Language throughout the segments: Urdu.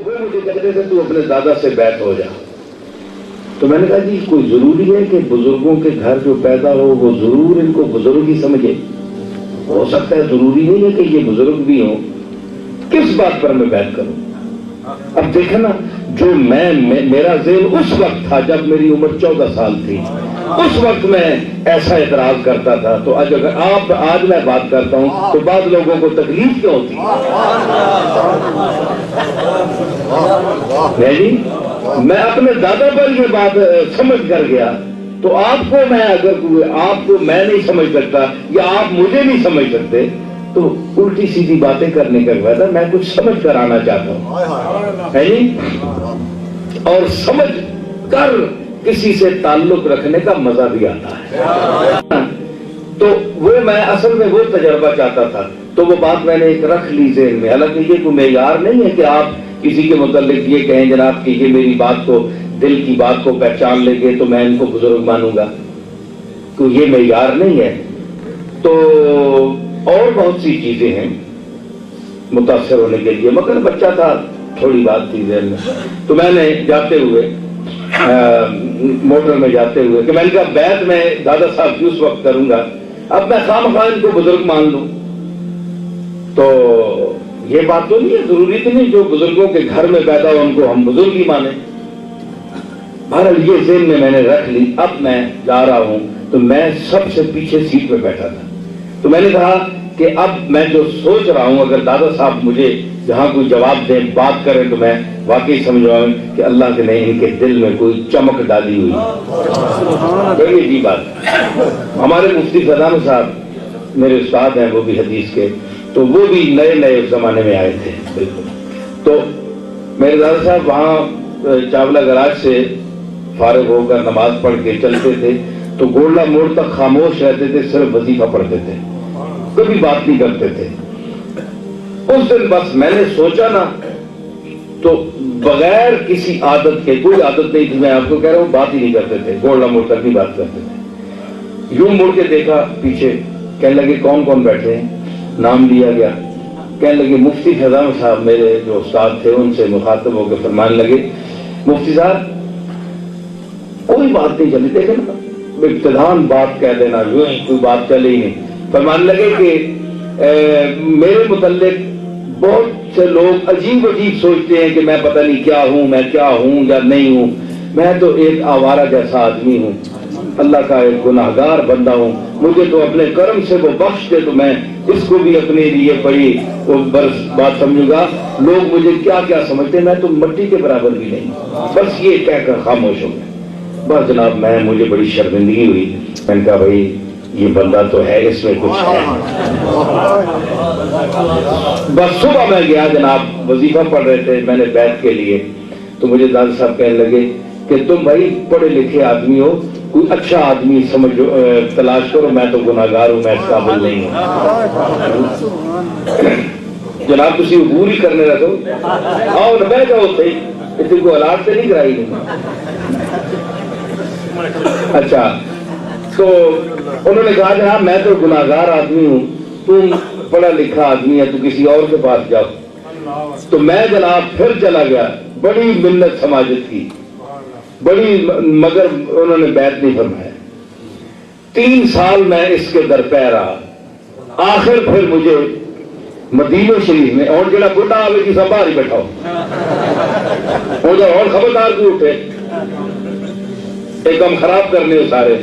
وہ مجھے کہتے تھے تو اپنے دادا سے بیعت ہو جا. تو میں نے کہا جی کوئی ضروری ہے کہ بزرگوں کے گھر جو پیدا ہو وہ ضرور ان کو بزرگ ہی سمجھے؟ ہو سکتا ہے ضروری نہیں ہے کہ یہ بزرگ بھی ہوں. کس بات پر میں بیعت کروں؟ اب دیکھیں نا، جو میرا ذہن اس وقت تھا جب میری عمر 14 سال تھی، اس وقت میں ایسا اعتراض کرتا تھا. تو اگر آج میں بات کرتا ہوں تو بعض لوگوں کو تکلیف کیوں ہوتی ہے جی؟ میں اپنے دادا پر یہ بات سمجھ کر گیا تو آپ کو میں نہیں سمجھ سکتا یا آپ مجھے نہیں سمجھ سکتے تو الٹی سیدھی باتیں کرنے کا وعدہ میں کچھ سمجھ کر آنا چاہتا ہوں ہے جی. اور سمجھ کر کسی سے تعلق رکھنے کا مزہ بھی آتا ہے. تو وہ میں اصل میں وہ تجربہ چاہتا تھا تو وہ بات میں نے ایک رکھ لی ذہن میں. حالانکہ یہ کوئی معیار نہیں ہے کہ آپ کسی کے متعلق یہ کہیں جناب کہ یہ میری بات کو، دل کی بات کو پہچان لیں گے تو میں ان کو بزرگ مانوں گا، تو یہ معیار نہیں ہے. تو اور بہت سی چیزیں ہیں متاثر ہونے کے لیے، مگر بچہ تھا، تھوڑی بات تھی ذہن میں. تو میں نے جاتے ہوئے موٹر میں جاتے ہوئے کہ میں نے کہا بیعت میں دادا صاحب کی اس وقت کروں گا، اب میں خواہ ان کو بزرگ مان لوں. تو یہ بات تو نہیں ہے، ضروری تو نہیں جو بزرگوں کے گھر میں پیدا ہو ان کو ہم بزرگ ہی مانیں. بہرحال یہ ذہن میں نے رکھ لی. اب میں جا رہا ہوں تو میں سب سے پیچھے سیٹ پہ بیٹھا تھا. تو میں نے کہا کہ اب میں جو سوچ رہا ہوں اگر دادا صاحب مجھے جہاں کوئی جواب دیں، بات کریں تو میں واقعی سمجھاؤں کہ اللہ کے نے ان کے دل میں کوئی چمک ڈالی ہوئی. بڑی عجیب بات. ہمارے مفتی صدام صاحب میرے استاد ہیں، وہ بھی حدیث کے، تو وہ بھی نئے اس زمانے میں آئے تھے بالکل. تو میرے دادا صاحب وہاں چاولہ گراج سے فارغ ہو کر نماز پڑھ کے چلتے تھے تو گولڈا موڑ تک خاموش رہتے تھے، صرف وظیفہ پڑھتے تھے، کبھی بات نہیں کرتے تھے. اس دن بس میں نے سوچا نا تو بغیر کسی عادت کے، کوئی عادت نہیں تھی، میں آپ کو کہہ رہا ہوں بات ہی نہیں کرتے تھے، گولڈا موڑ تک نہیں بات کرتے تھے. یوں مڑ کے دیکھا پیچھے، کہنے لگے کون کون بیٹھے ہیں؟ نام لیا گیا. کہنے لگے مفتی فضام صاحب میرے جو استاد تھے ان سے مخاطب ہو کے فرمانے لگے مفتی صاحب کوئی بات نہیں چلی، دیکھیں نا ابتدان بات کہہ دینا، یوں ہی کوئی بات چلے ہی نہیں. فرمانے لگے کہ میرے متعلق بہت سے لوگ عجیب سوچتے ہیں کہ میں پتہ نہیں کیا ہوں، میں کیا ہوں یا نہیں ہوں. میں تو ایک آوارہ جیسا آدمی ہوں، اللہ کا ایک گناہگار بندہ ہوں. مجھے تو اپنے کرم سے وہ بخش دے تو میں اس کو بھی اپنے لیے بڑی بات سمجھوں گا. لوگ مجھے کیا کیا سمجھتے ہیں، میں تو مٹی کے برابر بھی نہیں. بس یہ کہہ کر خاموش ہو گئے. بس جناب مجھے بڑی شرمندگی ہوئی. میں نے کہا بھائی یہ بندہ تو ہے، اس میں کچھ ہے. بس صبح میں گیا جناب، وظیفہ پڑھ رہے تھے میں نے بیعت کے لیے. تو مجھے دادا صاحب کہنے لگے کہ تم بھائی پڑھے لکھے آدمی ہو، کوئی اچھا آدمی سمجھو تلاش کرو، میں تو گناہگار ہوں، میں اس قابل نہیں ہوں. جناب تسی عبور ہی کرنے رکھو، آؤ نہ بیٹھ جاؤ صحیح، اتنی کو حالات سے نہیں کرائی نہیں. اچھا تو انہوں نے کہا جناب میں تو گناہگار آدمی ہوں، تم پڑھا لکھا آدمی ہے تو کسی اور کے پاس جاؤ. تو میں جناب پھر چلا گیا. بڑی منت سماجت کی بڑی، مگر انہوں نے بیعت نہیں فرمایا. 3 سال میں اس کے درپے رہا. آخر پھر مجھے مدینہ شریف میں، اور جڑا بڑھا آوے کی سب باہر ہی بیٹھا ہو اور خبردار کو اٹھے ایک کم خراب کرنے ہو سارے.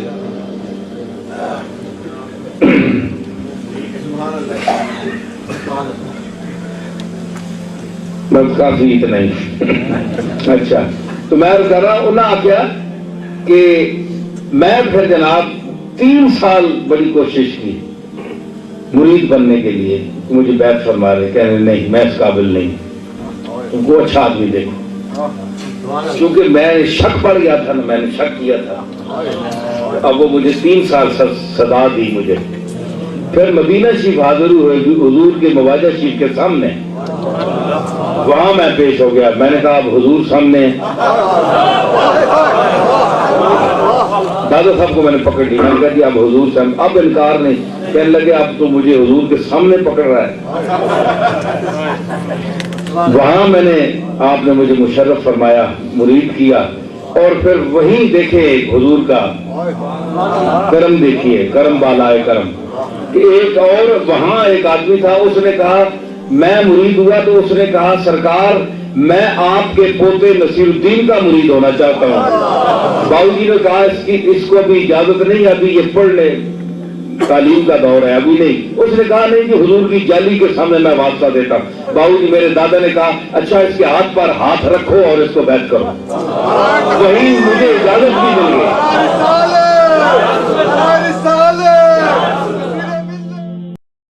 بس کافی اتنا ہی. اچھا تو میں کر رہا ہوں، انہوں نے کیا کہ میں پھر جناب 3 سال بڑی کوشش کی مرید بننے کے لیے. مجھے بیعت فرما رہے، کہنے نہیں میں اس قابل نہیں، تم کو اچھا آدمی دیکھو. کیونکہ میں شک پڑ گیا تھا نا، میں نے شک کیا تھا. اب وہ مجھے 3 سال سزا دی مجھے. پھر مدینہ شریف حاضر ہوئے حضور کے مواجہ شریف کے سامنے، وہاں میں پیش ہو گیا. میں نے کہا اب حضور سامنے. دادا صاحب کو میں نے پکڑ لی. میں نے کہا جی اب حضور سامنے، اب انکار نہیں. کہنے لگے اب تو مجھے حضور کے سامنے پکڑ رہا ہے. وہاں میں نے آپ نے مجھے مشرف فرمایا، مرید کیا، اور پھر وہیں دیکھے حضور کا کرم، دیکھیے کرم بالائے کرم، کہ ایک اور وہاں ایک آدمی تھا، اس نے کہا میں مرید ہوا تو اس نے کہا سرکار میں آپ کے پوتے نصیر الدین کا مرید ہونا چاہتا ہوں۔ باؤ جی نے کہا اس کو ابھی اجازت نہیں، ابھی یہ پڑھ لے، تعلیم کا دور ہے، ابھی نہیں۔ اس نے کہا نہیں کہ حضور کی جالی کے سامنے میں واسطہ دیتا ہوں۔ باؤ جی میرے دادا نے کہا اچھا اس کے ہاتھ پر ہاتھ رکھو اور اس کو بیعت کرو، وہیں مجھے اجازت بھی مل گئی۔